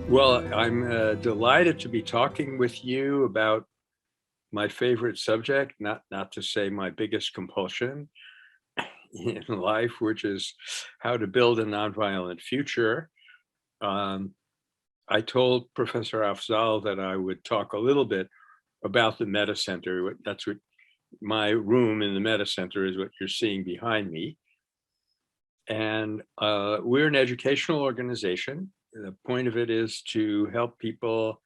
Well, I'm delighted to be talking with you about my favorite subject, not to say my biggest compulsion in life, which is how to build a nonviolent future. Um, I told Professor Afzal that I would talk a little bit about the Meta Center. That's what my room in the Meta Center is, what you're seeing behind me. And we're an educational organization. The point of it is to help people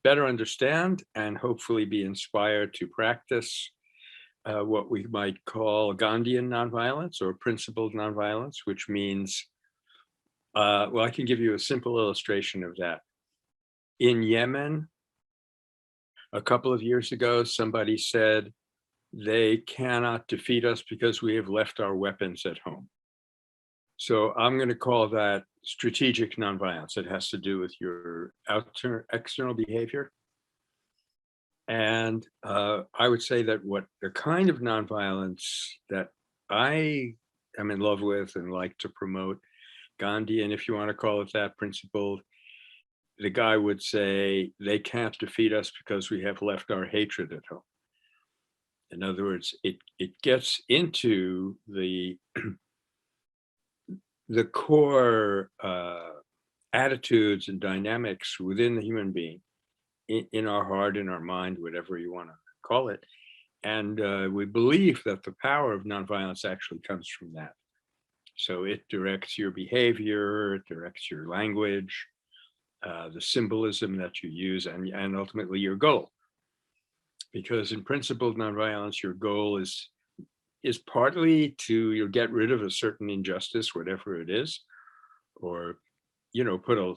better understand and hopefully be inspired to practice what we might call Gandhian nonviolence or principled nonviolence, which means, well, I can give you a simple illustration of that. In Yemen, a couple of years ago, somebody said they cannot defeat us because we have left our weapons at home. So I'm going to call that strategic nonviolence. It has to do with your external behavior. And I would say that what the kind of nonviolence that I am in love with and like to promote, Gandhi, and if you want to call it that, principle, the guy would say they can't defeat us because we have left our hatred at home. In other words, it gets into the core attitudes and dynamics within the human being, in our heart, in our mind, whatever you want to call it. And we believe that the power of nonviolence actually comes from that. So it directs your behavior, it directs your language, the symbolism that you use, and ultimately your goal. Because in principled nonviolence, your goal is partly to get rid of a certain injustice, whatever it is, or put a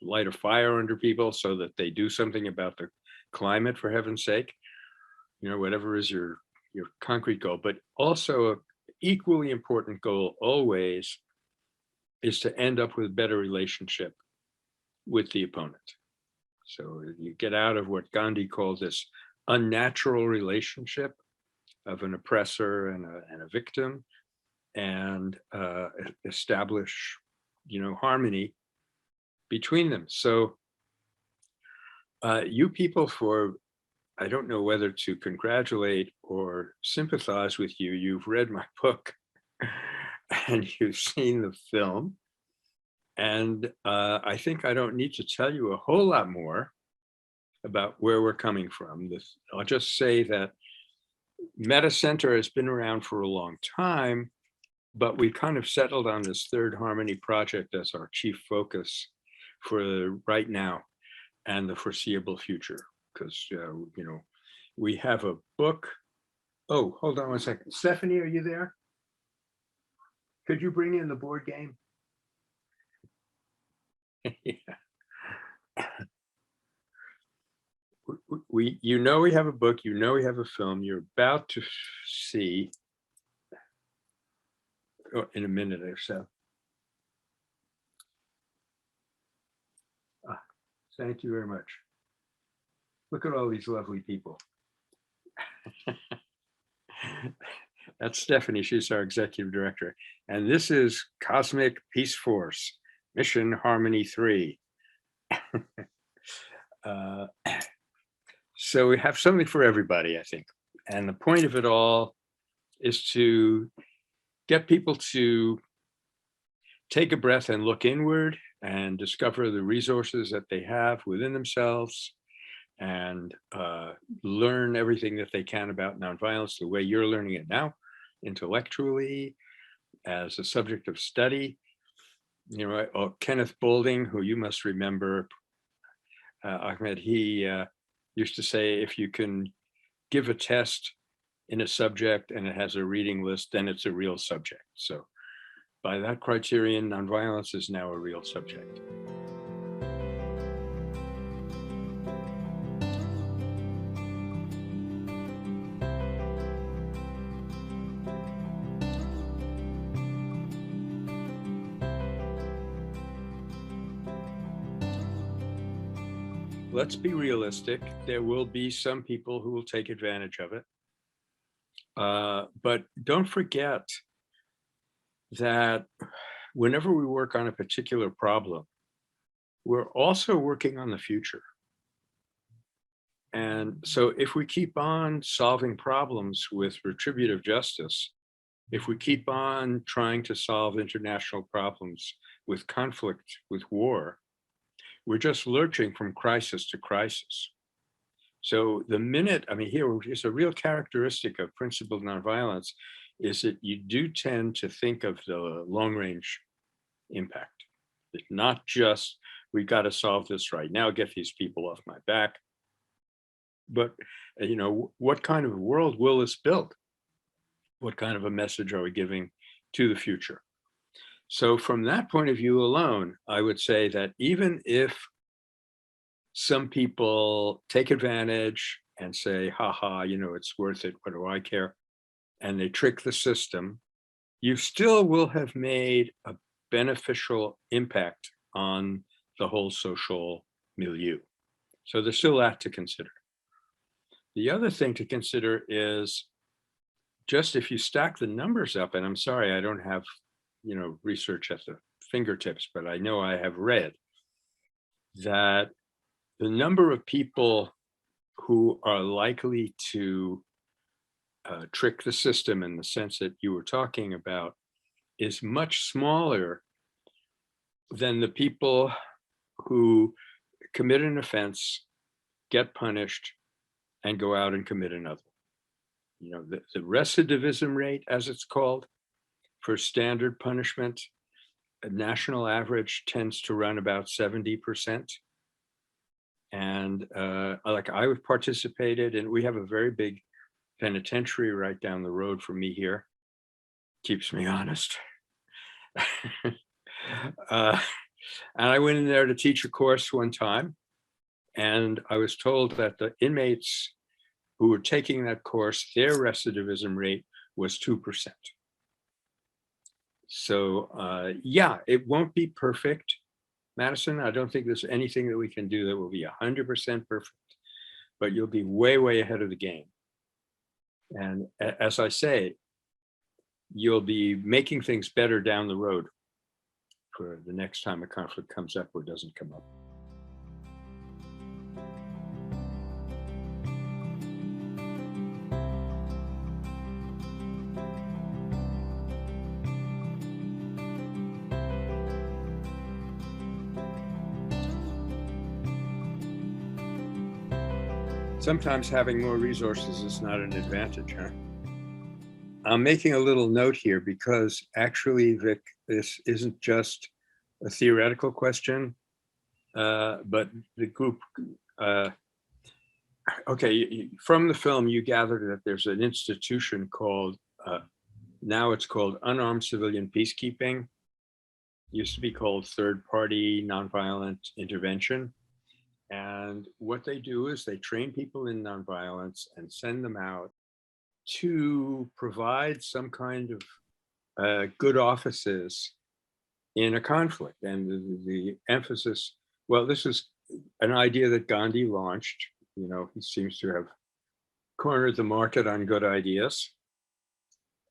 light a fire under people so that they do something about the climate, for heaven's sake, whatever is your concrete goal. But also an equally important goal always is to end up with a better relationship with the opponent. So you get out of what Gandhi called this unnatural relationship of an oppressor and a victim, and establish harmony between them. So you people, I don't know whether to congratulate or sympathize with you. You've read my book and you've seen the film. And I think I don't need to tell you a whole lot more about where we're coming from. I'll just say that Meta Center has been around for a long time, but we kind of settled on this Third Harmony project as our chief focus for right now and the foreseeable future. Because, we have a book. Oh, hold on one second. Stephanie, are you there? Could you bring in the board game? Yeah. We have a book, we have a film. You're about to see in a minute or so. Thank you very much. Look at all these lovely people. That's Stephanie. She's our executive director. And this is Cosmic Peace Force, Mission Harmony 3. So we have something for everybody, I think. And the point of it all is to get people to take a breath and look inward and discover the resources that they have within themselves, and learn everything that they can about nonviolence the way you're learning it now, intellectually, as a subject of study. Kenneth Boulding, who you must remember, Ahmed, he used to say, if you can give a test in a subject and it has a reading list, then it's a real subject. So by that criterion, nonviolence is now a real subject. Let's be realistic. There will be some people who will take advantage of it. But don't forget that whenever we work on a particular problem, we're also working on the future. And so if we keep on solving problems with retributive justice, if we keep on trying to solve international problems with conflict, with war, we're just lurching from crisis to crisis. So the minute, I mean, here is a real characteristic of principled nonviolence, is that you do tend to think of the long range impact. It's not just, we've got to solve this right now, get these people off my back, but what kind of a world will this build? What kind of a message are we giving to the future? So from that point of view alone, I would say that even if some people take advantage and say, haha, it's worth it, what do I care? And they trick the system, you still will have made a beneficial impact on the whole social milieu. So there's still that to consider. The other thing to consider is just if you stack the numbers up, and I'm sorry, I don't have, research at the fingertips, but I know I have read that the number of people who are likely to trick the system in the sense that you were talking about is much smaller than the people who commit an offense, get punished, and go out and commit another. The recidivism rate, as it's called, for standard punishment, a national average tends to run about 70%. And like I've participated, and we have a very big penitentiary right down the road from me here. Keeps me honest. And I went in there to teach a course one time, and I was told that the inmates who were taking that course, their recidivism rate was 2%. So yeah, it won't be perfect, Madison. I don't think there's anything that we can do that will be 100% perfect, but you'll be way, way ahead of the game. And as I say, you'll be making things better down the road for the next time a conflict comes up or doesn't come up. Sometimes having more resources is not an advantage, huh? I'm making a little note here because actually, Vic, this isn't just a theoretical question, but the group, okay, from the film, you gathered that there's an institution called, now it's called Unarmed Civilian Peacekeeping. Used to be called Third Party Nonviolent Intervention. And what they do is they train people in nonviolence and send them out to provide some kind of good offices in a conflict. And the emphasis, well, this is an idea that Gandhi launched. He seems to have cornered the market on good ideas.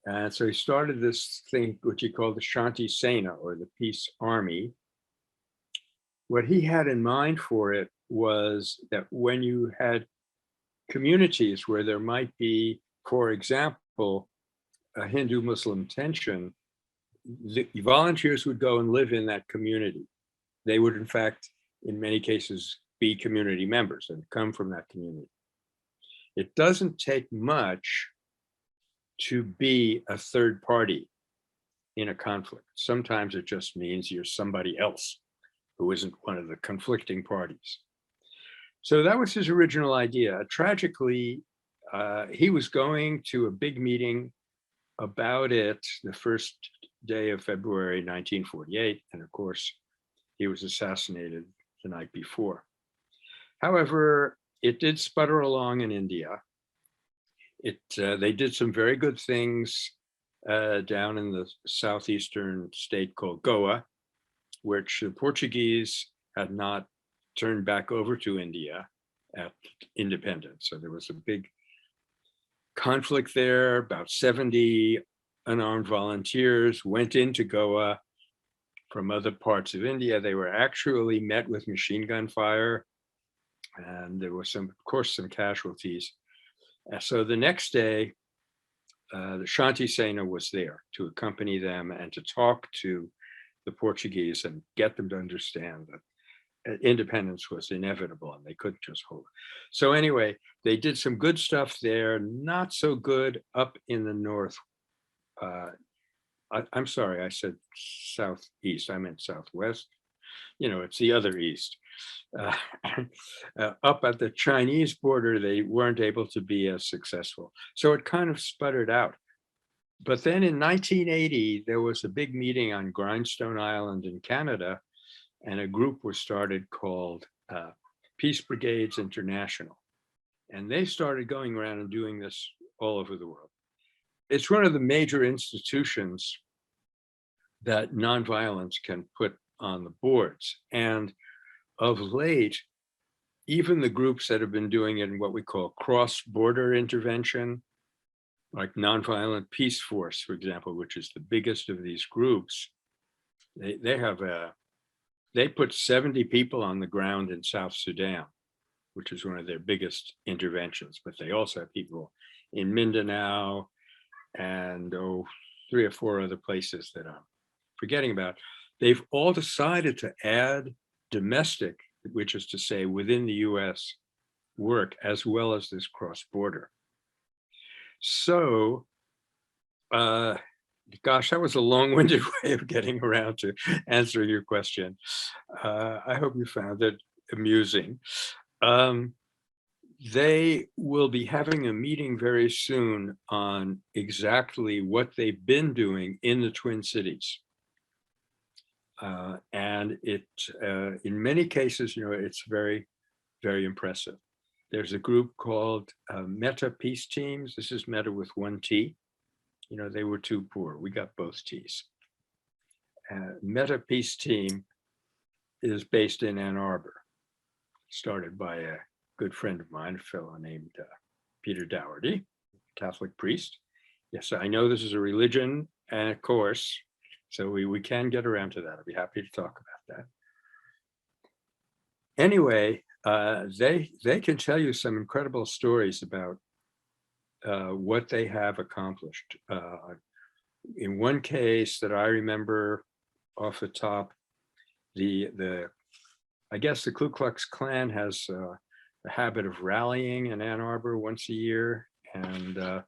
And so he started this thing, which he called the Shanti Sena, or the Peace Army. What he had in mind for it was that when you had communities where there might be, for example, a Hindu-Muslim tension, the volunteers would go and live in that community. They would, in fact, in many cases, be community members and come from that community. It doesn't take much to be a third party in a conflict. Sometimes it just means you're somebody else who isn't one of the conflicting parties. So that was his original idea. Tragically, he was going to a big meeting about it the first day of February 1948, and of course, he was assassinated the night before. However, it did sputter along in India. They did some very good things down in the southeastern state called Goa, which the Portuguese had not turned back over to India at independence. So there was a big conflict there. About 70 unarmed volunteers went into Goa from other parts of India. They were actually met with machine gun fire, and there was some, of course, some casualties. So the next day, the Shanti Sena was there to accompany them and to talk to the Portuguese and get them to understand that independence was inevitable and they couldn't just hold it. So anyway, they did some good stuff there, not so good up in the north. I'm sorry, I said southeast, I meant southwest. You know, it's the other east. Uh, up at the Chinese border, they weren't able to be as successful. So it kind of sputtered out. But then in 1980, there was a big meeting on Grindstone Island in Canada, and a group was started called Peace Brigades International. And they started going around and doing this all over the world. It's one of the major institutions that nonviolence can put on the boards. And of late, even the groups that have been doing it in what we call cross-border intervention, like Nonviolent Peace Force, for example, which is the biggest of these groups, they put 70 people on the ground in South Sudan, which is one of their biggest interventions. But they also have people in Mindanao and 3 or 4 other places that I'm forgetting about. They've all decided to add domestic, which is to say within the US, work as well as this cross-border. So, gosh, that was a long-winded way of getting around to answering your question. I hope you found it amusing. They will be having a meeting very soon on exactly what they've been doing in the Twin Cities. And it, in many cases, you know, it's very, very impressive. There's a group called Meta Peace Teams. This is Meta with 1 T. You know, they were too poor. We got both T's. Meta Peace Team is based in Ann Arbor, started by a good friend of mine, a fellow named Peter Dougherty, Catholic priest. Yes, I know this is a religion and a course, so we can get around to that. I'd be happy to talk about that. Anyway, they can tell you some incredible stories about what they have accomplished. In one case that I remember off the top, I guess the Ku Klux Klan has a habit of rallying in Ann Arbor once a year, and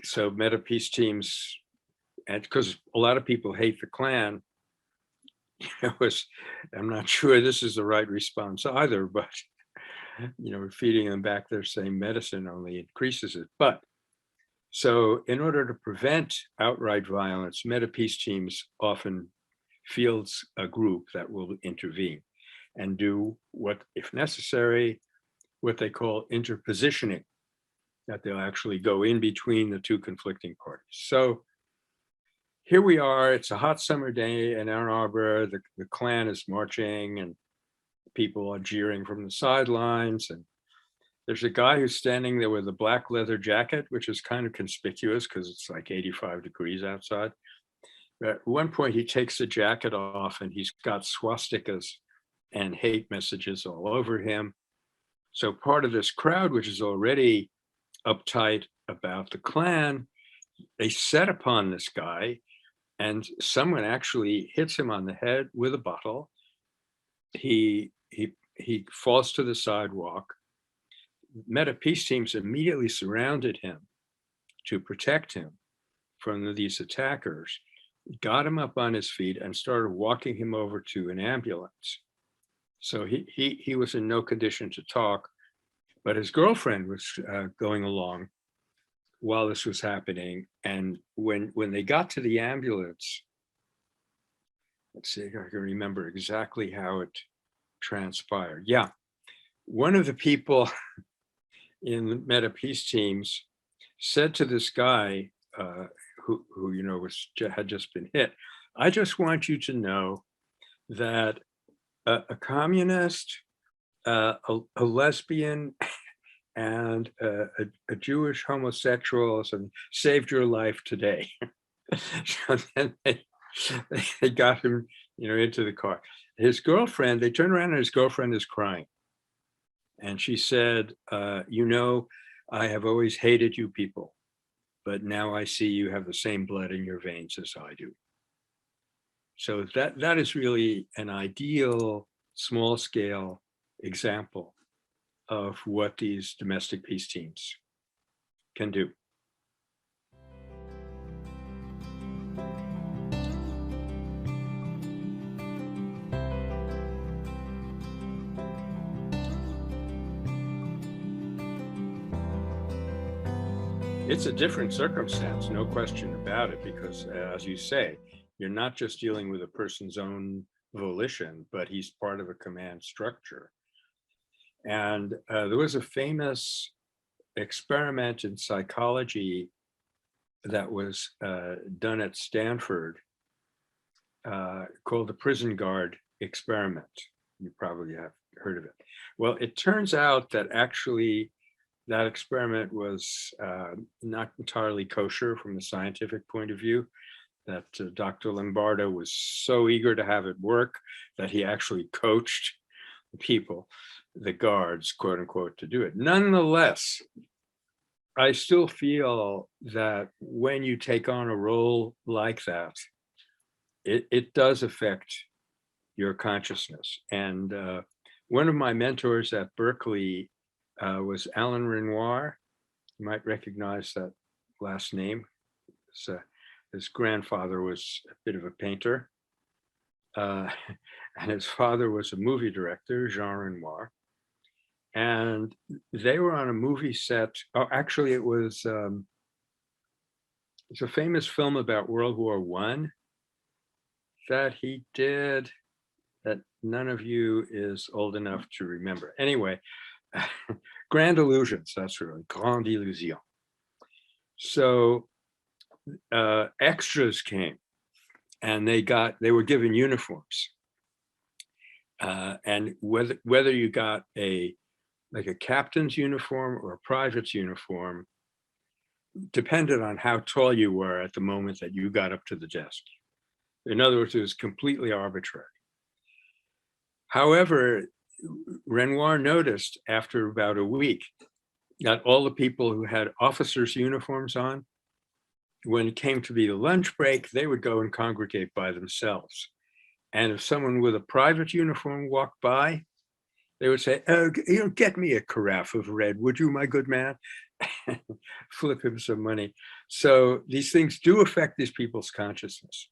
so Meta Peace Teams, and because a lot of people hate the Klan, I'm not sure this is the right response either, but you know, feeding them back their same medicine only increases it. But so in order to prevent outright violence, Meta Peace Teams often fields a group that will intervene and do what, if necessary, what they call interpositioning, that they'll actually go in between the two conflicting parties. So here we are, it's a hot summer day in Ann Arbor, the Klan is marching and people are jeering from the sidelines, and there's a guy who's standing there with a black leather jacket, which is kind of conspicuous because it's like 85 degrees outside. But at one point he takes the jacket off and he's got swastikas and hate messages all over him. So part of this crowd, which is already uptight about the Klan, they set upon this guy, and someone actually hits him on the head with a bottle. He falls to the sidewalk. Meta Peace Teams immediately surrounded him to protect him from these attackers, got him up on his feet and started walking him over to an ambulance. So he was in no condition to talk, but his girlfriend was going along while this was happening. And when they got to the ambulance, let's see if I can remember exactly how it transpired. Yeah, one of the people in the Meta Peace Teams said to this guy who you know had just been hit, "I just want you to know that a communist, a lesbian, and a Jewish homosexual saved your life today." So then They got him, into the car. His girlfriend, they turned around and his girlfriend is crying. And she said, I have always hated you people, but now I see you have the same blood in your veins as I do. So that is really an ideal small scale example of what these domestic peace teams can do. It's a different circumstance, no question about it, because as you say, you're not just dealing with a person's own volition, but he's part of a command structure. And there was a famous experiment in psychology that was done at Stanford called the prison guard experiment. You probably have heard of it. Well, it turns out that actually that experiment was not entirely kosher from the scientific point of view, that Dr. Lombardo was so eager to have it work that he actually coached the people, the guards, quote unquote, to do it. Nonetheless, I still feel that when you take on a role like that, it does affect your consciousness. And one of my mentors at Berkeley was Alan Renoir. You might recognize that last name. His grandfather was a bit of a painter, and his father was a movie director, Jean Renoir. And they were on a movie set. Oh, actually, it's a famous film about World War I that he did that none of you is old enough to remember. Anyway, Grand Illusions, that's really, Grande Illusion. So extras came and they were given uniforms. And whether you got a captain's uniform or a private's uniform depended on how tall you were at the moment that you got up to the desk. In other words, it was completely arbitrary. However, Renoir noticed after about a week that all the people who had officers' uniforms on, when it came to be the lunch break, they would go and congregate by themselves. And if someone with a private uniform walked by, they would say, "Oh, get me a carafe of red, would you, my good man?" Flip him some money. So these things do affect these people's consciousness.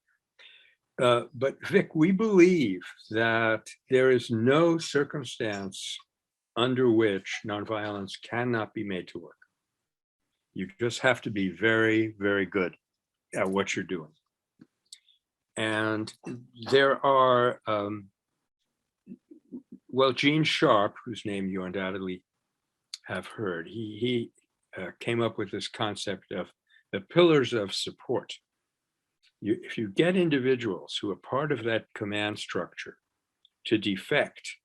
But Vic, we believe that there is no circumstance under which nonviolence cannot be made to work. You just have to be very, very good at what you're doing. And there are, Gene Sharp, whose name you undoubtedly have heard, he came up with this concept of the pillars of support. If you get individuals who are part of that command structure to defect,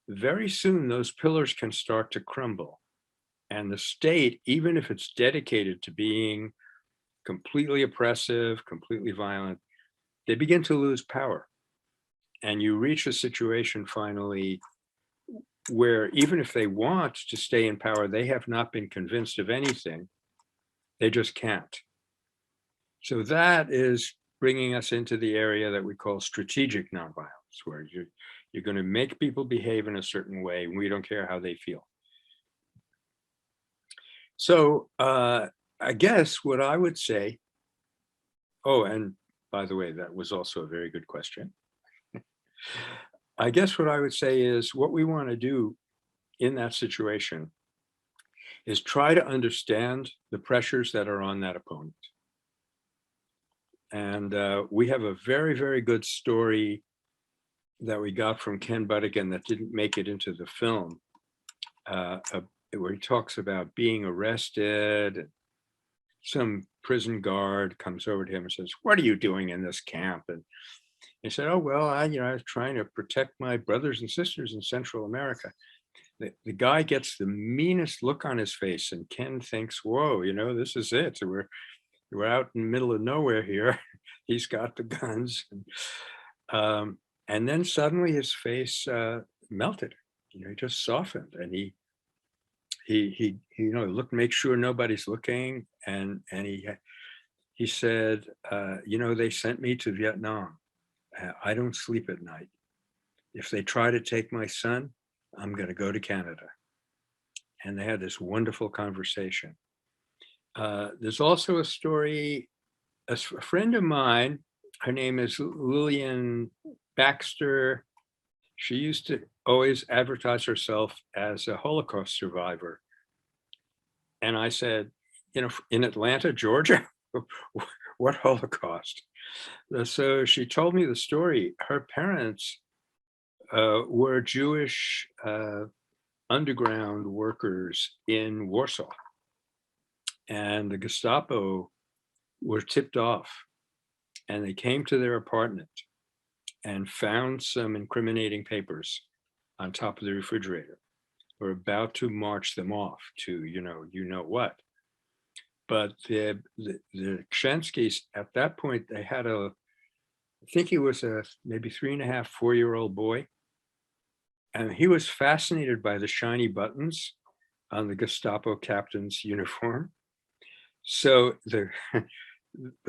very soon those pillars can start to crumble. And the state, even if it's dedicated to being completely oppressive, completely violent, they begin to lose power. And you reach a situation finally where even if they want to stay in power, they have not been convinced of anything. They just can't. So that is bringing us into the area that we call strategic nonviolence, where you're going to make people behave in a certain way, and we don't care how they feel. So I guess what I would say, oh, and by the way, that was also a very good question. I guess what I would say is what we want to do in that situation is try to understand the pressures that are on that opponent. And we have a very, very good story that we got from Ken Budigan that didn't make it into the film, where he talks about being arrested. Some prison guard comes over to him and says, "What are you doing in this camp?" And he said, "Oh, well, I was trying to protect my brothers and sisters in Central America." The guy gets the meanest look on his face, and Ken thinks, "Whoa, this is it. We're out in the middle of nowhere here. he's got the guns. And then suddenly his face melted. He just softened, and he looked, make sure nobody's looking, and he said, they sent me to Vietnam. I don't sleep at night. If they try to take my son, I'm going to go to Canada. And they had this wonderful conversation. There's also a story, a friend of mine, her name is Lillian Baxter. She used to always advertise herself as a Holocaust survivor. And I said, in Atlanta, Georgia, what Holocaust? So she told me the story. Her parents were Jewish underground workers in Warsaw. And the Gestapo were tipped off, and they came to their apartment and found some incriminating papers on top of the refrigerator. Were about to march them off to what. But the Kshenskis at that point, they had I think he was a maybe 3.5, 4-year-old boy. And he was fascinated by the shiny buttons on the Gestapo captain's uniform. So the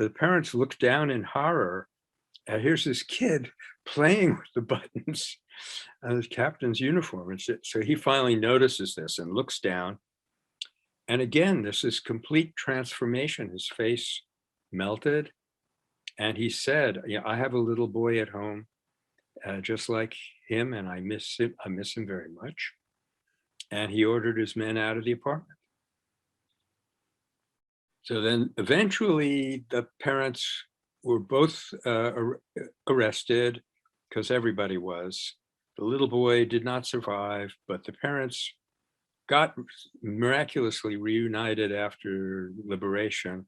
parents looked down in horror, and here's this kid playing with the buttons on his captain's uniform. And so he finally notices this and looks down. And again, this is complete transformation. His face melted. And he said, I have a little boy at home, just like him, and I miss him. I miss him very much. And he ordered his men out of the apartment. So then eventually the parents were both arrested, because everybody was. The little boy did not survive, but the parents got miraculously reunited after liberation,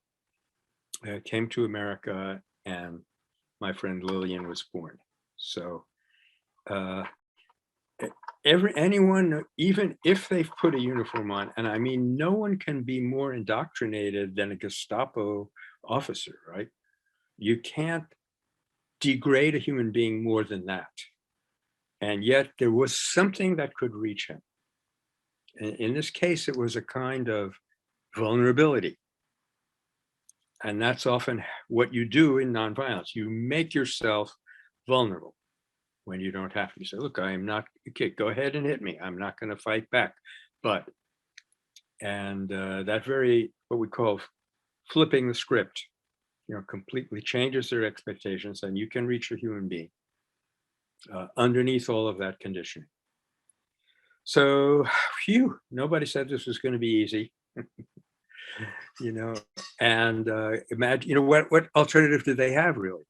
came to America, and my friend Lillian was born. So anyone, even if they've put a uniform on, and I mean, no one can be more indoctrinated than a Gestapo officer, right? You can't degrade a human being more than that. And yet there was something that could reach him. In this case, it was a kind of vulnerability. And that's often what you do in nonviolence. You make yourself vulnerable when you don't have to. You say, look, I am not a kid. Go ahead and hit me. I'm not going to fight back. And that very, what we call flipping the script, completely changes their expectations, and you can reach a human being underneath all of that conditioning. So, phew, nobody said this was going to be easy. And imagine, what alternative did they have, really?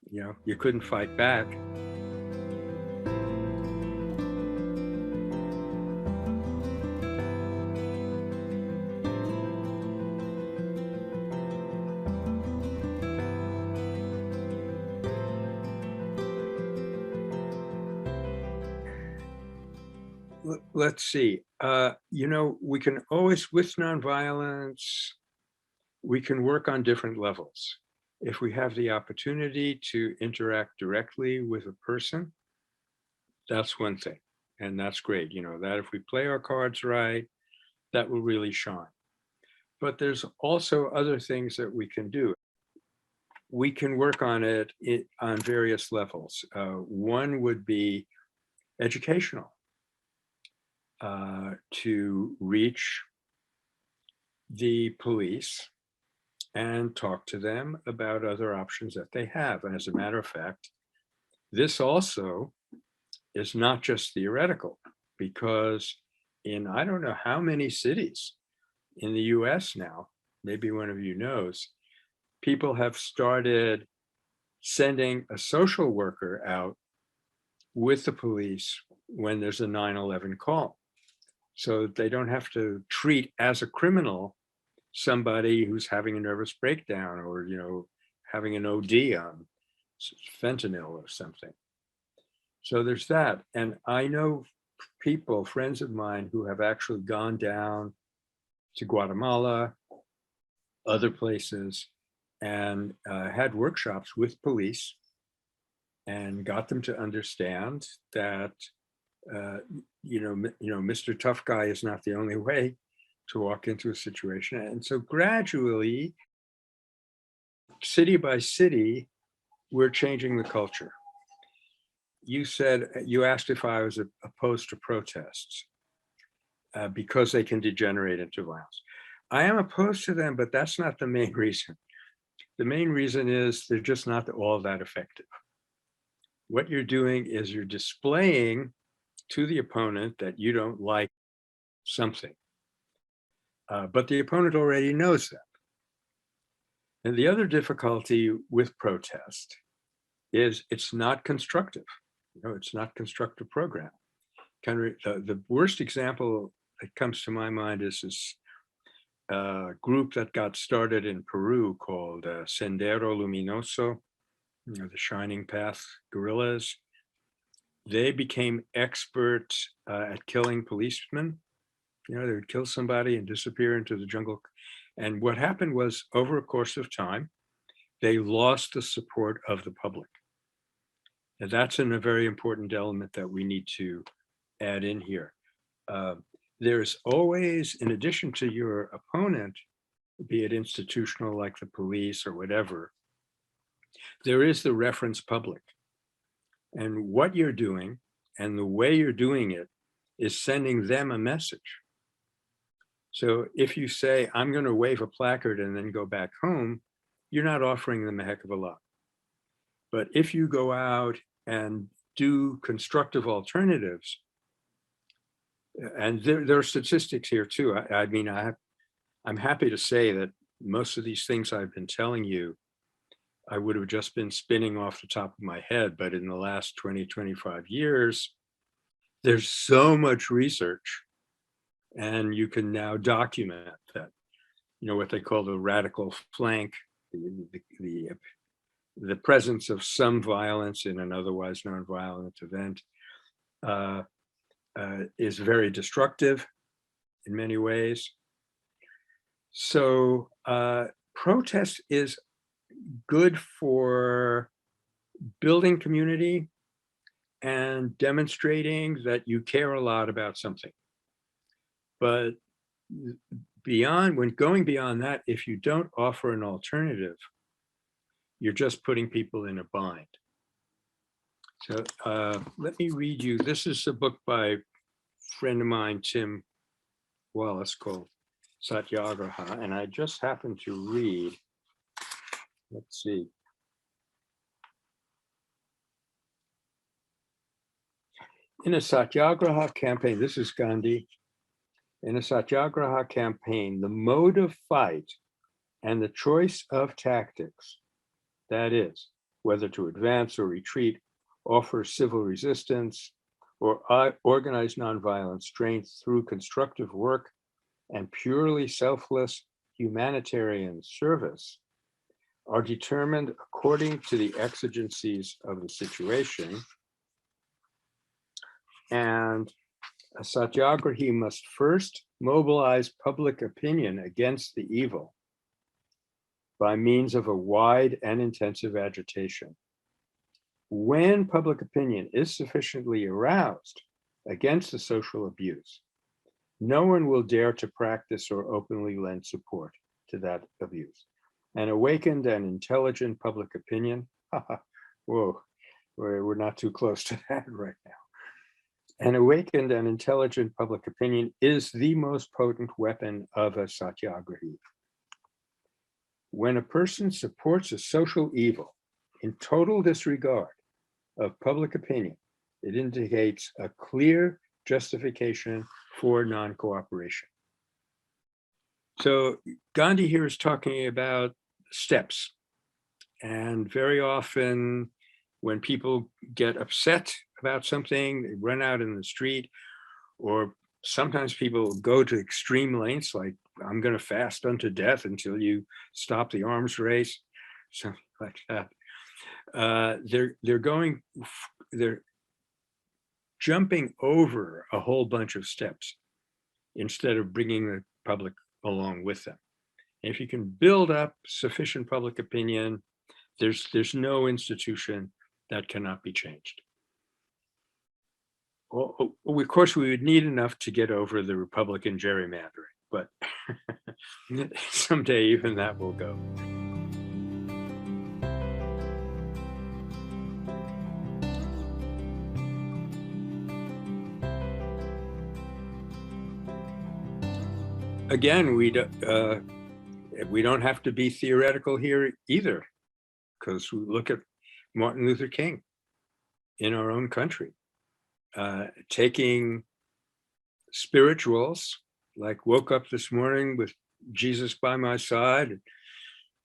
You couldn't fight back. Let's see. We can always, with nonviolence, we can work on different levels. If we have the opportunity to interact directly with a person, that's one thing, and that's great. That if we play our cards right, that will really shine. But there's also other things that we can do. We can work on it on various levels. One would be educational. To reach the police and talk to them about other options that they have. And as a matter of fact, this also is not just theoretical, because in I don't know how many cities in the US now, maybe one of you knows, people have started sending a social worker out with the police when there's a 9/11 call. So they don't have to treat as a criminal somebody who's having a nervous breakdown or, having an OD on fentanyl or something. So there's that. And I know people, friends of mine, who have actually gone down to Guatemala, other places, and had workshops with police and got them to understand that Mr. Tough Guy is not the only way to walk into a situation. And so gradually, city by city, we're changing the culture. You asked if I was opposed to protests because they can degenerate into violence. I am opposed to them, but that's not the main reason. The main reason is they're just not all that effective. What you're doing is you're displaying to the opponent that you don't like something, but the opponent already knows that. And the other difficulty with protest is it's not constructive. It's not constructive program. The worst example that comes to my mind is this group that got started in Peru called Sendero Luminoso, the Shining Path guerrillas. They became expert at killing policemen. They would kill somebody and disappear into the jungle. And what happened was, over a course of time, they lost the support of the public. And that's a very important element that we need to add in here. There's always, in addition to your opponent, be it institutional like the police or whatever, there is the reference public. And what you're doing and the way you're doing it is sending them a message. So if you say, I'm going to wave a placard and then go back home, you're not offering them a heck of a lot. But if you go out and do constructive alternatives, and there are statistics here too. I'm happy to say that most of these things I've been telling you, I would have just been spinning off the top of my head, but in the last 20, 25 years, there's so much research, and you can now document that, what they call the radical flank, the presence of some violence in an otherwise non-violent event is very destructive in many ways. So protest is good for building community and demonstrating that you care a lot about something. But going beyond that, if you don't offer an alternative, you're just putting people in a bind. So let me read you. This is a book by a friend of mine, Tim Wallace, called Satyagraha, and I just happened to read, let's see. In a Satyagraha campaign, this is Gandhi, in a Satyagraha campaign, the mode of fight and the choice of tactics, that is, whether to advance or retreat, offer civil resistance, or organize nonviolent strength through constructive work and purely selfless humanitarian service, are determined according to the exigencies of the situation. And a satyagrahi must first mobilize public opinion against the evil by means of a wide and intensive agitation. When public opinion is sufficiently aroused against the social abuse, no one will dare to practice or openly lend support to that abuse. An awakened and intelligent public opinion, whoa, we're not too close to that right now. An awakened and intelligent public opinion is the most potent weapon of a satyagrahi. When a person supports a social evil in total disregard of public opinion, it indicates a clear justification for non-cooperation. So Gandhi here is talking about steps. And very often when people get upset about something, they run out in the street, or sometimes people go to extreme lengths, like I'm going to fast unto death until you stop the arms race, something like that. They're jumping over a whole bunch of steps instead of bringing the public along with them. And if you can build up sufficient public opinion, there's no institution that cannot be changed. Well, of course, we would need enough to get over the Republican gerrymandering, but someday even that will go. Again, we don't have to be theoretical here either, because we look at Martin Luther King in our own country, taking spirituals like woke up this morning with Jesus by my side,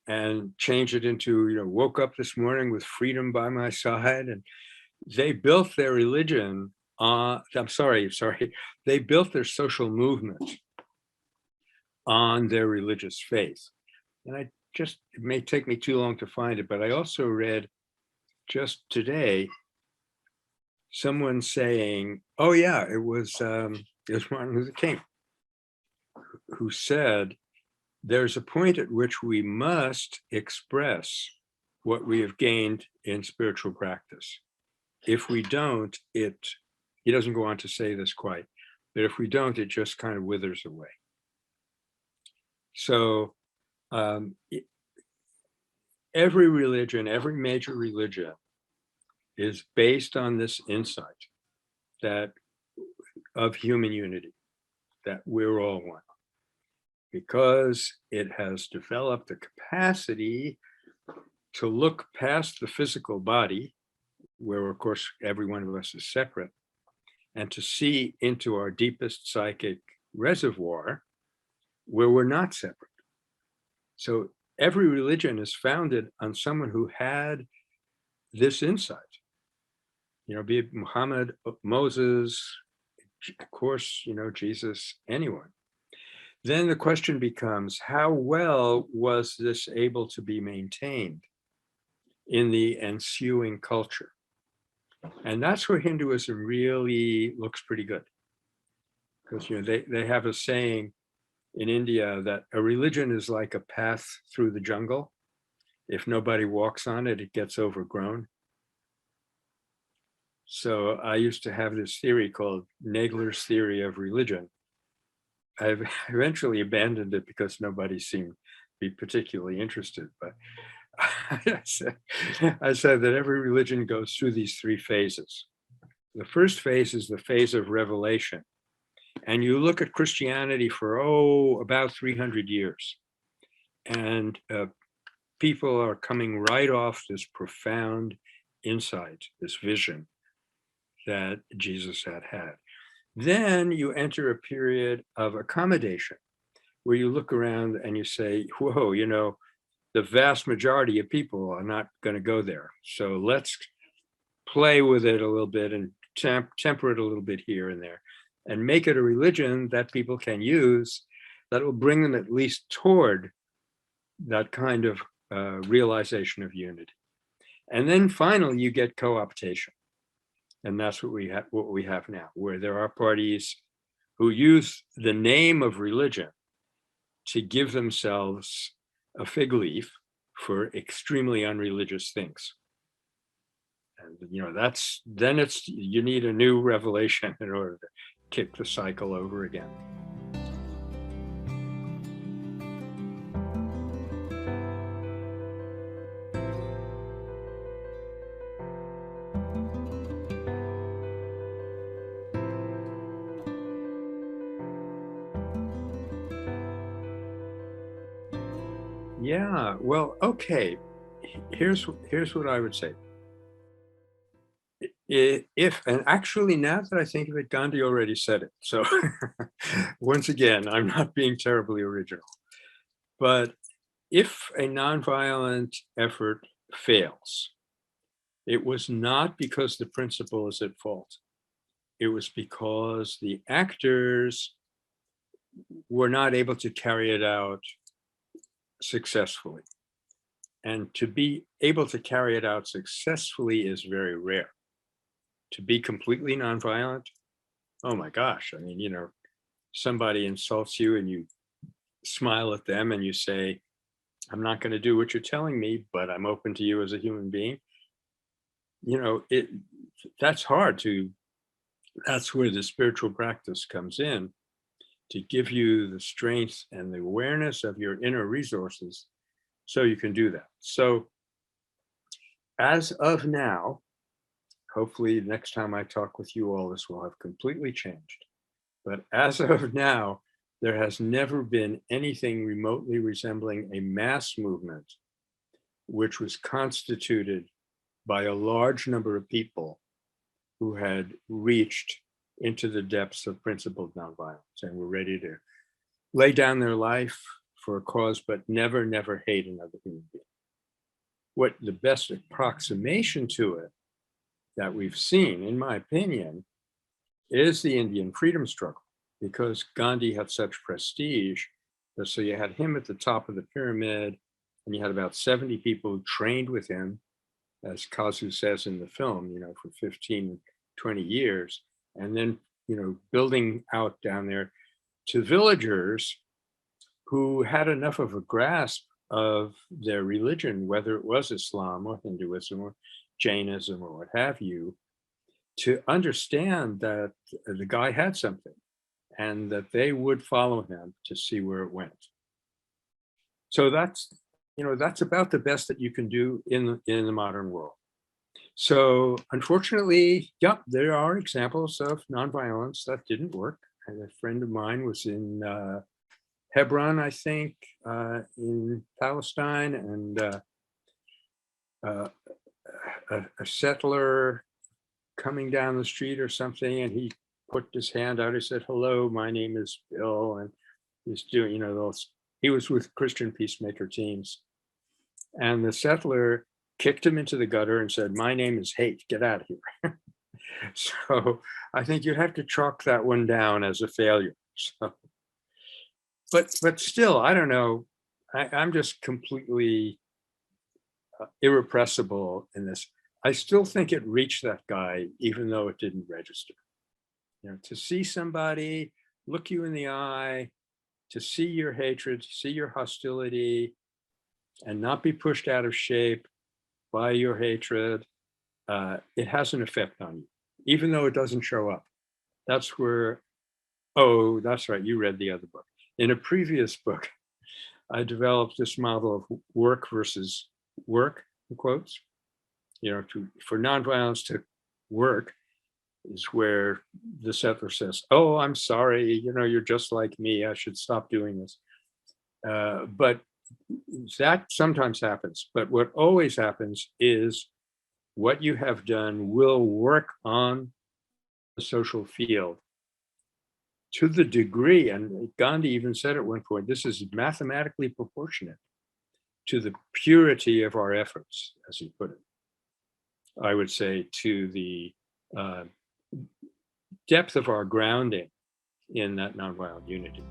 and change it into, woke up this morning with freedom by my side. And they built their religion on, they built their social movement on their religious faith. And it may take me too long to find it, but I also read just today someone saying, oh yeah, it was Martin Luther King who said, there's a point at which we must express what we have gained in spiritual practice. If we don't, he doesn't go on to say this quite, but if we don't, it just kind of withers away. So every religion, every major religion is based on this insight of human unity, that we're all one, because it has developed the capacity to look past the physical body, where of course every one of us is separate, and to see into our deepest psychic reservoir where we're not separate. So every religion is founded on someone who had this insight, be it Muhammad, Moses, of course, Jesus, anyone. Then the question becomes, how well was this able to be maintained in the ensuing culture? And that's where Hinduism really looks pretty good. Because they have a saying in India that a religion is like a path through the jungle. If nobody walks on it, it gets overgrown. So I used to have this theory called Nagler's theory of religion. I've eventually abandoned it because nobody seemed to be particularly interested. But I said that every religion goes through these three phases. The first phase is the phase of revelation. And you look at Christianity for, about 300 years. And people are coming right off this profound insight, this vision that Jesus had. Then you enter a period of accommodation, where you look around and you say, whoa, the vast majority of people are not going to go there. So let's play with it a little bit and temper it a little bit here and there, and make it a religion that people can use that will bring them at least toward that kind of realization of unity. And then finally, you get co-optation. And that's what we have now, where there are parties who use the name of religion to give themselves a fig leaf for extremely unreligious things. And you need a new revelation in order to kick the cycle over again. Yeah, well, okay. Here's what I would say. And actually, now that I think of it, Gandhi already said it. So once again, I'm not being terribly original. But if a nonviolent effort fails, it was not because the principle is at fault. It was because the actors were not able to carry it out successfully. And to be able to carry it out successfully is very rare. To be completely nonviolent, oh my gosh, I mean, somebody insults you and you smile at them and you say, I'm not going to do what you're telling me, but I'm open to you as a human being. That's hard to, that's where the spiritual practice comes in, to give you the strength and the awareness of your inner resources so you can do that. So as of now, hopefully next time I talk with you all, this will have completely changed. But as of now, there has never been anything remotely resembling a mass movement which was constituted by a large number of people who had reached into the depths of principled nonviolence and were ready to lay down their life for a cause, but never, never hate another human being. What the best approximation to it that we've seen, in my opinion, is the Indian freedom struggle, because Gandhi had such prestige. So you had him at the top of the pyramid, and you had about 70 people who trained with him, as Kazu says in the film, for 15, 20 years, and then, building out down there to villagers who had enough of a grasp of their religion, whether it was Islam or Hinduism or Jainism or what have you, to understand that the guy had something and that they would follow him to see where it went. So that's about the best that you can do in the modern world. So unfortunately, there are examples of nonviolence that didn't work. And a friend of mine was in Hebron, I think, in Palestine, and a settler coming down the street or something, and he put his hand out. He said, "Hello, my name is Bill," and he's doing, those. He was with Christian peacemaker teams, and the settler kicked him into the gutter and said, "My name is Hate. Get out of here." So I think you have to chalk that one down as a failure. So, but still, I don't know. I'm just completely irrepressible in this. I still think it reached that guy, even though it didn't register. To see somebody look you in the eye, to see your hatred, to see your hostility, and not be pushed out of shape by your hatred, it has an effect on you, even though it doesn't show up. That's where, oh, that's right, you read the other book. In a previous book, I developed this model of work versus work, in quotes. For nonviolence to work is where the settler says, "Oh, I'm sorry, you're just like me. I should stop doing this." But that sometimes happens. But what always happens is what you have done will work on the social field to the degree, and Gandhi even said at one point, this is mathematically proportionate to the purity of our efforts, as he put it. I would say to the depth of our grounding in that nonviolent unity.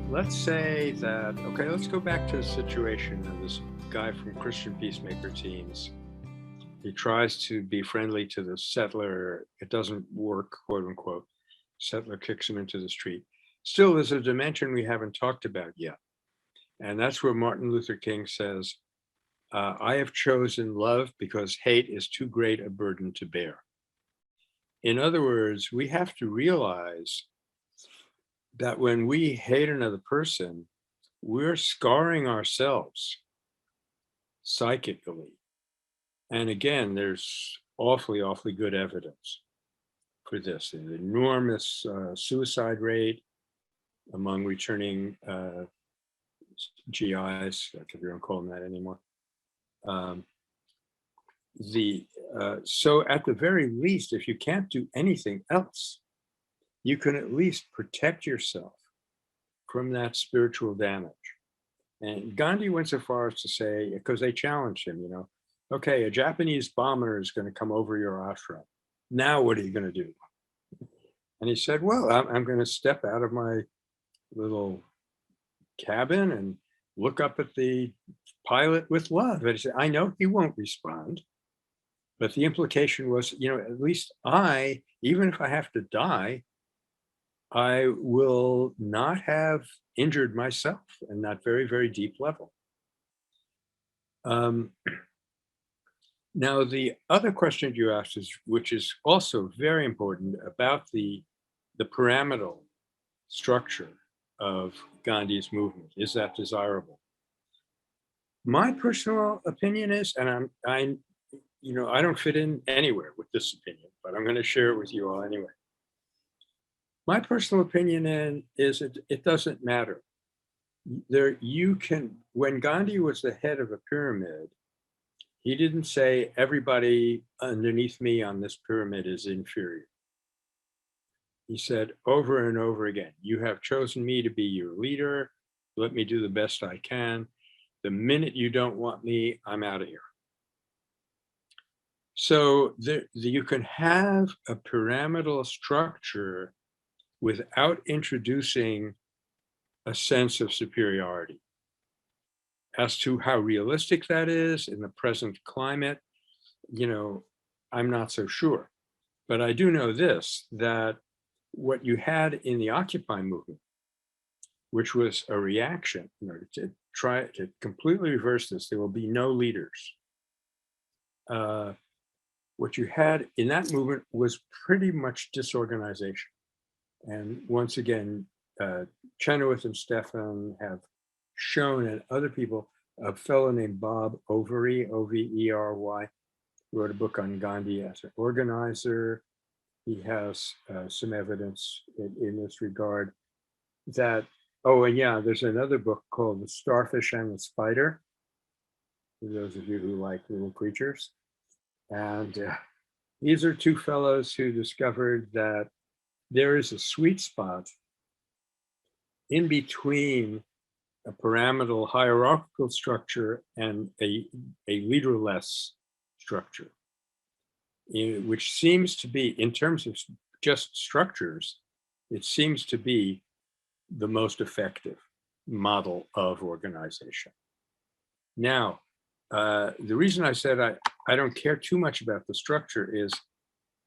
Let's say that, okay, let's go back to the situation of this guy from Christian peacemaker teams. He tries to be friendly to the settler. It doesn't work, quote unquote. Settler kicks him into the street. Still, there's a dimension we haven't talked about yet. And that's where Martin Luther King says, I have chosen love because hate is too great a burden to bear. In other words, we have to realize that when we hate another person, we're scarring ourselves psychically. And again, there's awfully, awfully good evidence for this. An enormous suicide rate among returning GIs, I can't even call them that anymore. So at the very least, if you can't do anything else, you can at least protect yourself from that spiritual damage And Gandhi went so far as to say, because they challenged him, okay, a Japanese bomber is going to come over your ashram. Now, what are you going to do? And he said, well, I'm going to step out of my little cabin and look up at the pilot with love. And he said, I know he won't respond. But the implication was, at least even if I have to die, I will not have injured myself in that very, very deep level. Now, the other question you asked is, which is also very important, about the pyramidal structure of Gandhi's movement. Is that desirable? My personal opinion is, and I don't fit in anywhere with this opinion, but I'm going to share it with you all anyway. My personal opinion is it doesn't matter. When Gandhi was the head of a pyramid, he didn't say everybody underneath me on this pyramid is inferior. He said over and over again, you have chosen me to be your leader. Let me do the best I can. The minute you don't want me, I'm out of here. So you can have a pyramidal structure without introducing a sense of superiority. As to how realistic that is in the present climate, I'm not so sure. But I do know this, that what you had in the Occupy movement, which was a reaction, to try to completely reverse this, there will be no leaders. What you had in that movement was pretty much disorganization. And once again, Chenoweth and Stefan have shown, and other people, a fellow named Bob Overy, Overy, wrote a book on Gandhi as an organizer. He has some evidence in this regard that, there's another book called The Starfish and the Spider, for those of you who like little creatures. And these are two fellows who discovered that there is a sweet spot in between a pyramidal hierarchical structure and a leaderless structure, which seems to be, in terms of just structures, it seems to be the most effective model of organization. Now, the reason I said I don't care too much about the structure is,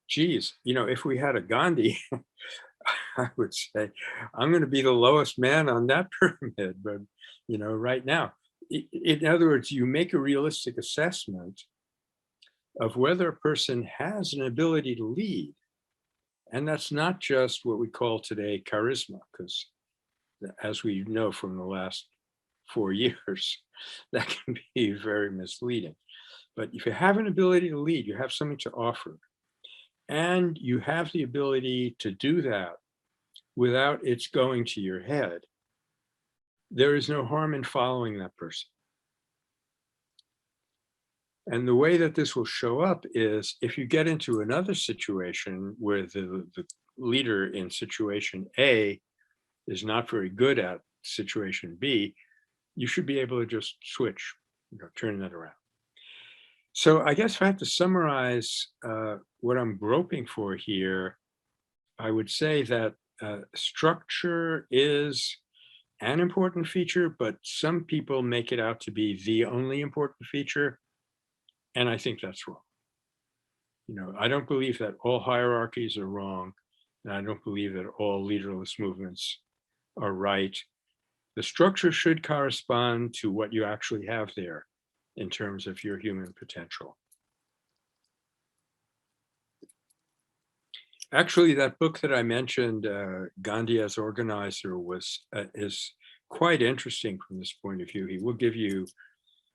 if we had a Gandhi, I would say, I'm going to be the lowest man on that pyramid, but, right now. In other words, you make a realistic assessment of whether a person has an ability to lead. And that's not just what we call today charisma, because as we know from the last 4 years, that can be very misleading. But if you have an ability to lead, you have something to offer, and you have the ability to do that without it's going to your head, there is no harm in following that person. And the way that this will show up is if you get into another situation where the leader in situation A is not very good at situation B, you should be able to just switch, turn that around. So I guess if I have to summarize what I'm groping for here, I would say that structure is an important feature, but some people make it out to be the only important feature. And I think that's wrong. I don't believe that all hierarchies are wrong. And I don't believe that all leaderless movements are right. The structure should correspond to what you actually have there in terms of your human potential. Actually, that book that I mentioned, Gandhi as Organizer, is quite interesting from this point of view. He will give you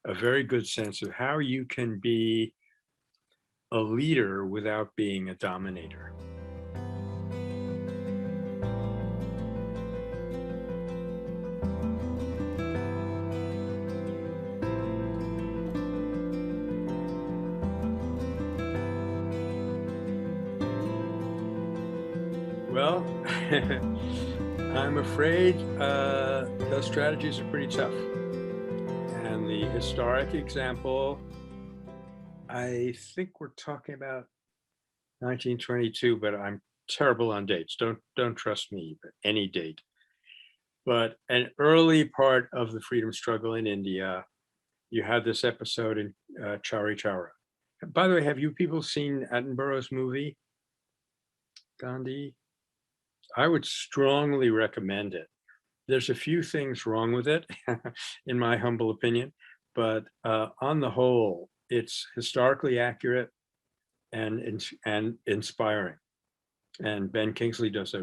a very good sense of how you can be a leader without being a dominator. Well, I'm afraid those strategies are pretty tough. historic example, I think we're talking about 1922, but I'm terrible on dates. Don't trust me, but any date. But an early part of the freedom struggle in India, you had this episode in Chari Chowra. By the way, have you people seen Attenborough's movie, Gandhi? I would strongly recommend it. There's a few things wrong with it, in my humble opinion, but on the whole, it's historically accurate and inspiring. And Ben Kingsley does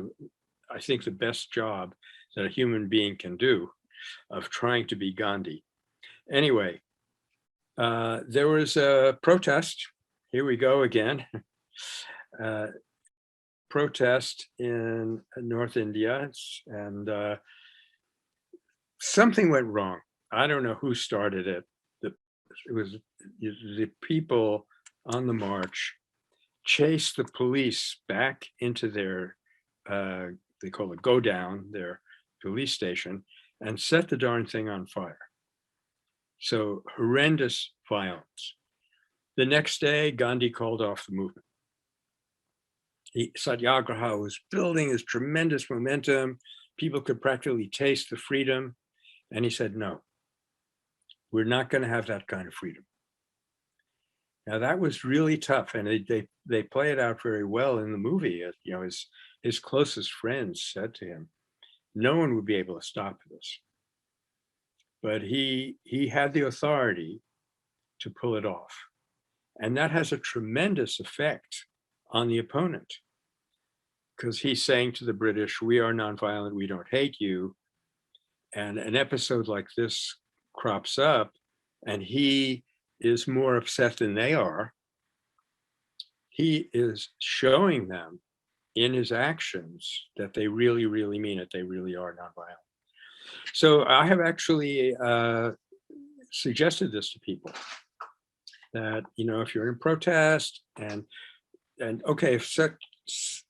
I think, the best job that a human being can do of trying to be Gandhi. Anyway, there was a protest. Here we go again. Protest in North India, and something went wrong. I don't know who started it. It was the people on the march chased the police back into their, they call it go down, their police station, and set the darn thing on fire. So horrendous violence. The next day, Gandhi called off the movement. Satyagraha was building this tremendous momentum. People could practically taste the freedom. And he said, no, we're not going to have that kind of freedom. Now that was really tough, and they play it out very well in the movie. You know, his closest friends said to him, no one would be able to stop this. But he had the authority to pull it off. And that has a tremendous effect on the opponent, because he's saying to the British, we are nonviolent, we don't hate you. And an episode like this crops up, and he is more upset than they are. He is showing them in his actions that they really, really mean it. They really are nonviolent. So I have actually suggested this to people, that, you know, if you're in protest and okay,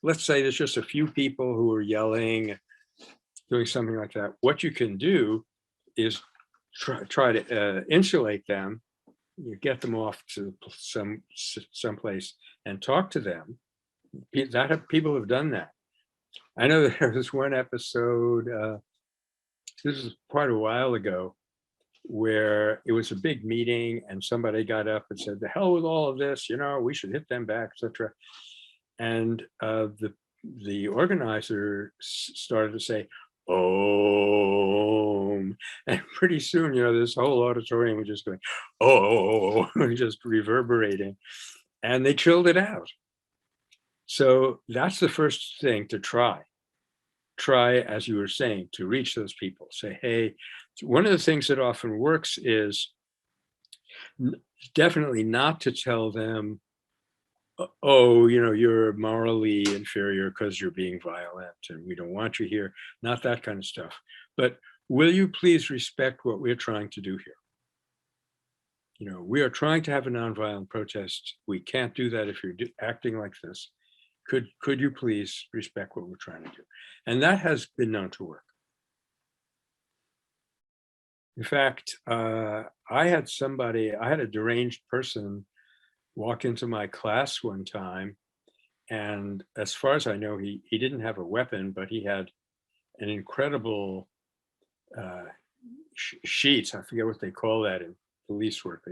let's say there's just a few people who are yelling, doing something like that, what you can do is try to insulate them. You get them off to someplace and talk to them. People have done that. I know there was one episode, this is quite a while ago, where it was a big meeting and somebody got up and said, the hell with all of this, you know, we should hit them back, etc. And the organizer started to say, oh, and pretty soon, you know, this whole auditorium was just going, oh, just reverberating, and they chilled it out. So that's the first thing to try, as you were saying, to reach those people. Say, hey, one of the things that often works is definitely not to tell them, oh, you know, you're morally inferior because you're being violent and we don't want you here. Not that kind of stuff. But will you please respect what we're trying to do here? You know, we are trying to have a nonviolent protest. We can't do that if you're acting like this. Could you please respect what we're trying to do? And that has been known to work. In fact, I had a deranged person walk into my class one time, and as far as I know, he didn't have a weapon, but he had an incredible sheets. I forget what they call that in police work.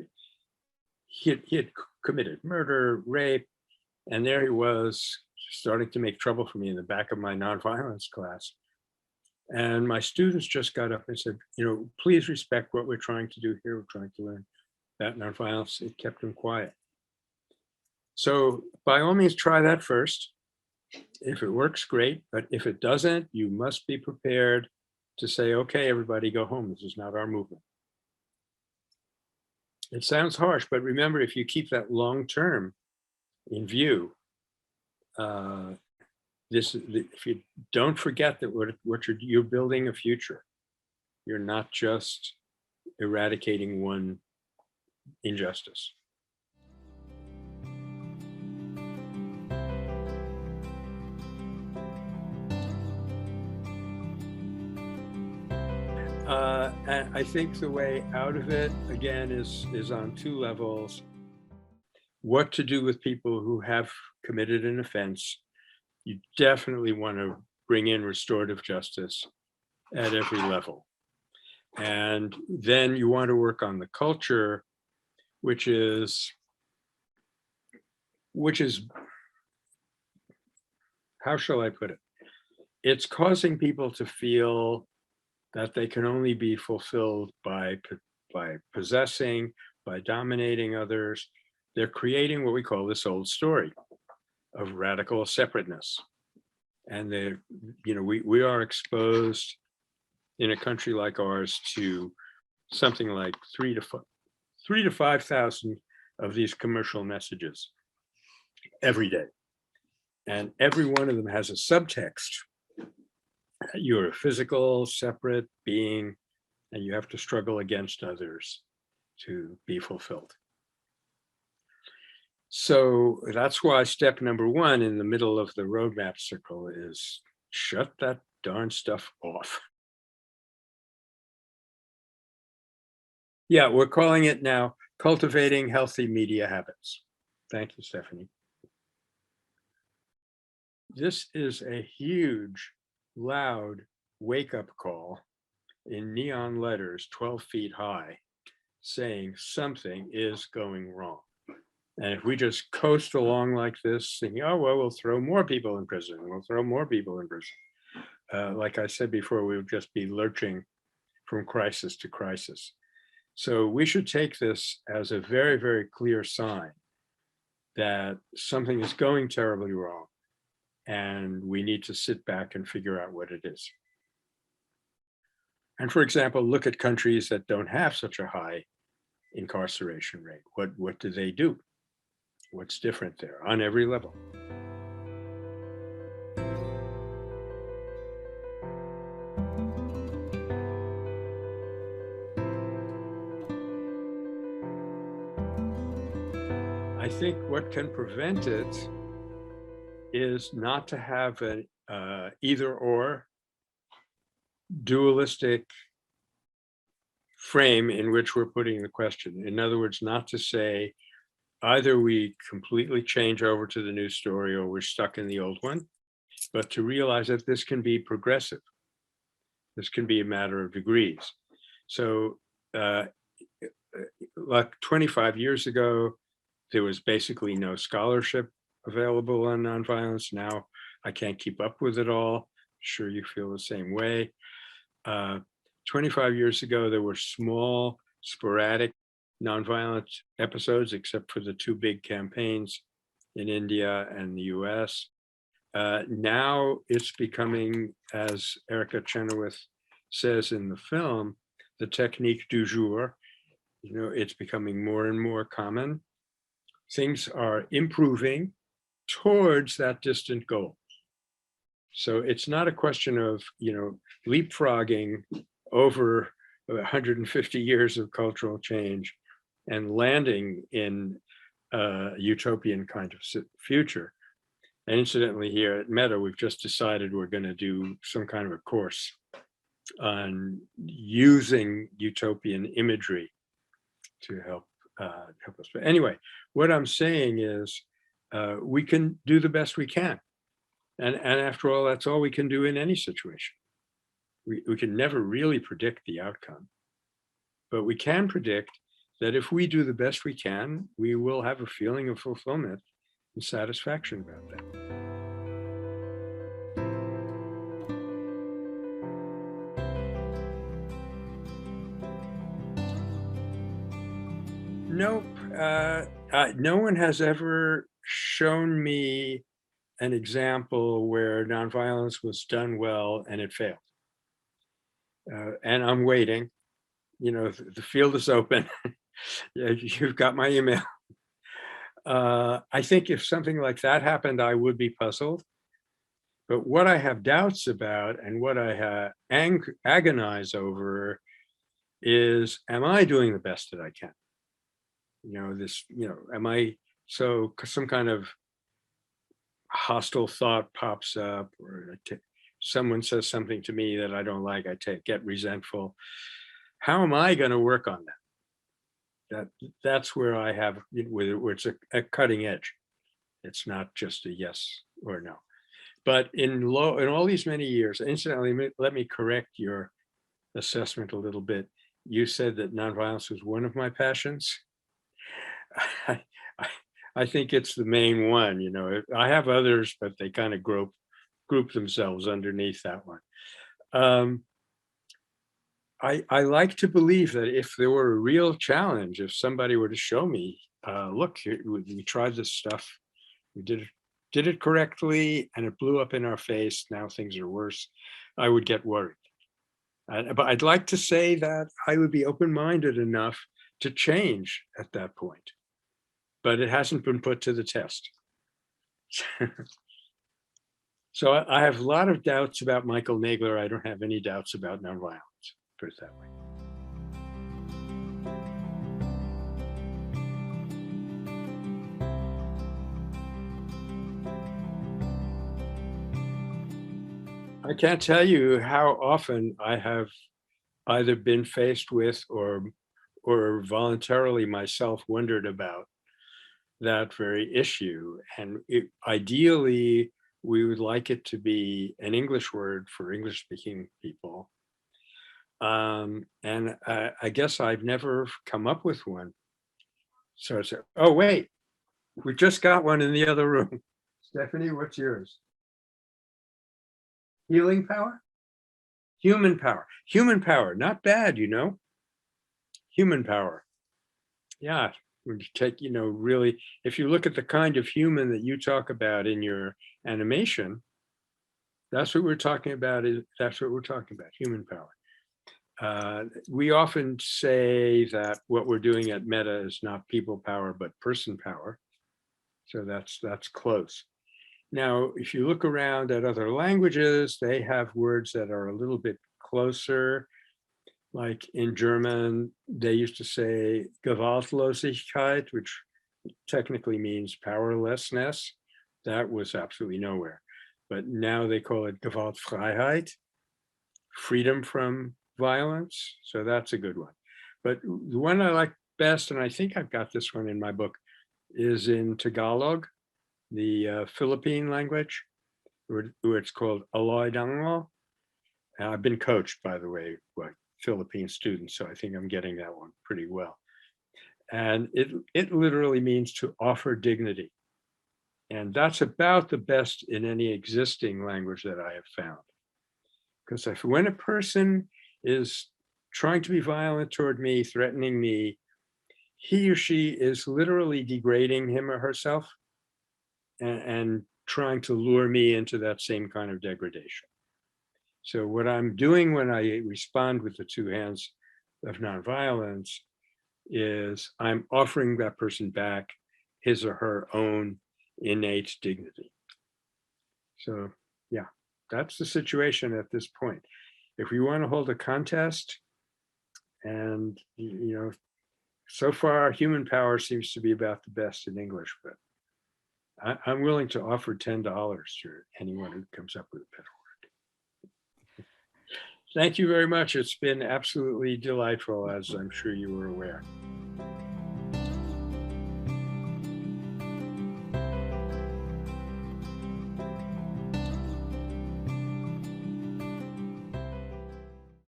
He had committed murder, rape, and there he was starting to make trouble for me in the back of my nonviolence class. And my students just got up and said, you know, please respect what we're trying to do here. We're trying to learn about nonviolence. It kept them quiet. So by all means, try that first. If it works, great. But if it doesn't, you must be prepared to say, okay, everybody go home. This is not our movement. It sounds harsh, but remember, if you keep that long term in view, if you don't forget that you're building a future. You're not just eradicating one injustice. And I think the way out of it, again, is on two levels. What to do with people who have committed an offense. You definitely want to bring in restorative justice at every level. And then you want to work on the culture, which is, how shall I put it? It's causing people to feel that they can only be fulfilled by possessing, by dominating others. They're creating what we call this old story of radical separateness. And we are exposed in a country like ours to something like 3,000 to 5,000 of these commercial messages every day. And every one of them has a subtext. You're a physical, separate being, and you have to struggle against others to be fulfilled. So that's why step number one in the middle of the roadmap circle is shut that darn stuff off. Yeah, we're calling it now cultivating healthy media habits. Thank you, Stephanie. This is a huge, loud wake-up call in neon letters 12 feet high, saying something is going wrong. And if we just coast along like this, thinking, oh, well, we'll throw more people in prison, we'll throw more people in prison. Like I said before, we would just be lurching from crisis to crisis. So we should take this as a very, very clear sign that something is going terribly wrong, and we need to sit back and figure out what it is. And for example, look at countries that don't have such a high incarceration rate. What do they do? What's different there on every level? I think what can prevent it is not to have an either or dualistic frame in which we're putting the question. In other words, not to say either we completely change over to the new story or we're stuck in the old one, but to realize that this can be progressive. This can be a matter of degrees. So like 25 years ago, there was basically no scholarship available on nonviolence. Now I can't keep up with it all. I'm sure you feel the same way. 25 years ago, there were small, sporadic nonviolent episodes, except for the two big campaigns in India and the US. Now it's becoming, as Erica Chenoweth says in the film, the technique du jour. It's becoming more and more common. Things are improving towards that distant goal. So it's not a question of, leapfrogging over 150 years of cultural change and landing in a utopian kind of future. And incidentally, here at Meta, we've just decided we're going to do some kind of a course on using utopian imagery to help us. But anyway, what I'm saying is we can do the best we can. And after all, that's all we can do in any situation. We can never really predict the outcome, but we can predict that if we do the best we can, we will have a feeling of fulfillment and satisfaction about that. Nope. No one has ever shown me an example where nonviolence was done well and it failed. And I'm waiting. The field is open. You've got my email. I think if something like that happened, I would be puzzled. But what I have doubts about and what I agonize over is, am I doing the best that I can? Am I, so some kind of hostile thought pops up, or someone says something to me that I don't like, I get resentful. How am I going to work on that? That's where I have, where it's a cutting edge. It's not just a yes or no. But in all these many years, incidentally, let me correct your assessment a little bit. You said that nonviolence was one of my passions. I, I think it's the main one. I have others, but they kind of group themselves underneath that one. I like to believe that if there were a real challenge, if somebody were to show me, look, we tried this stuff, we did it correctly, and it blew up in our face, now things are worse, I would get worried. But I'd like to say that I would be open-minded enough to change at that point, but it hasn't been put to the test. So I have a lot of doubts about Michael Nagler. I don't have any doubts about nonviolence, put it that way. I can't tell you how often I have either been faced with or voluntarily myself wondered about that very issue. And ideally, we would like it to be an English word for English-speaking people. And I guess I've never come up with one. So I said, oh, wait, we just got one in the other room. Stephanie, what's yours? Healing power? Human power. Human power, not bad, Human power. Yeah, when you take, really, if you look at the kind of human that you talk about in your animation, that's what we're talking about. That's what we're talking about, human power. We often say that what we're doing at Meta is not people power, but person power. So that's close. Now, if you look around at other languages, they have words that are a little bit closer. Like in German, they used to say Gewaltlosigkeit, which technically means powerlessness. That was absolutely nowhere. But now they call it Gewaltfreiheit, freedom from violence. So that's a good one. But the one I like best, and I think I've got this one in my book, is in Tagalog, the Philippine language, where it's called Aloy Dango. And I've been coached, by the way, by Philippine students, so I think I'm getting that one pretty well. And it literally means to offer dignity. And that's about the best in any existing language that I have found. Because when a person is trying to be violent toward me, threatening me, he or she is literally degrading him or herself and trying to lure me into that same kind of degradation. So what I'm doing when I respond with the two hands of nonviolence is I'm offering that person back his or her own innate dignity. So yeah, that's the situation at this point. If we want to hold a contest, and so far human power seems to be about the best in English, but I'm willing to offer $10 to anyone who comes up with a better word. Thank you very much. It's been absolutely delightful, as I'm sure you were aware.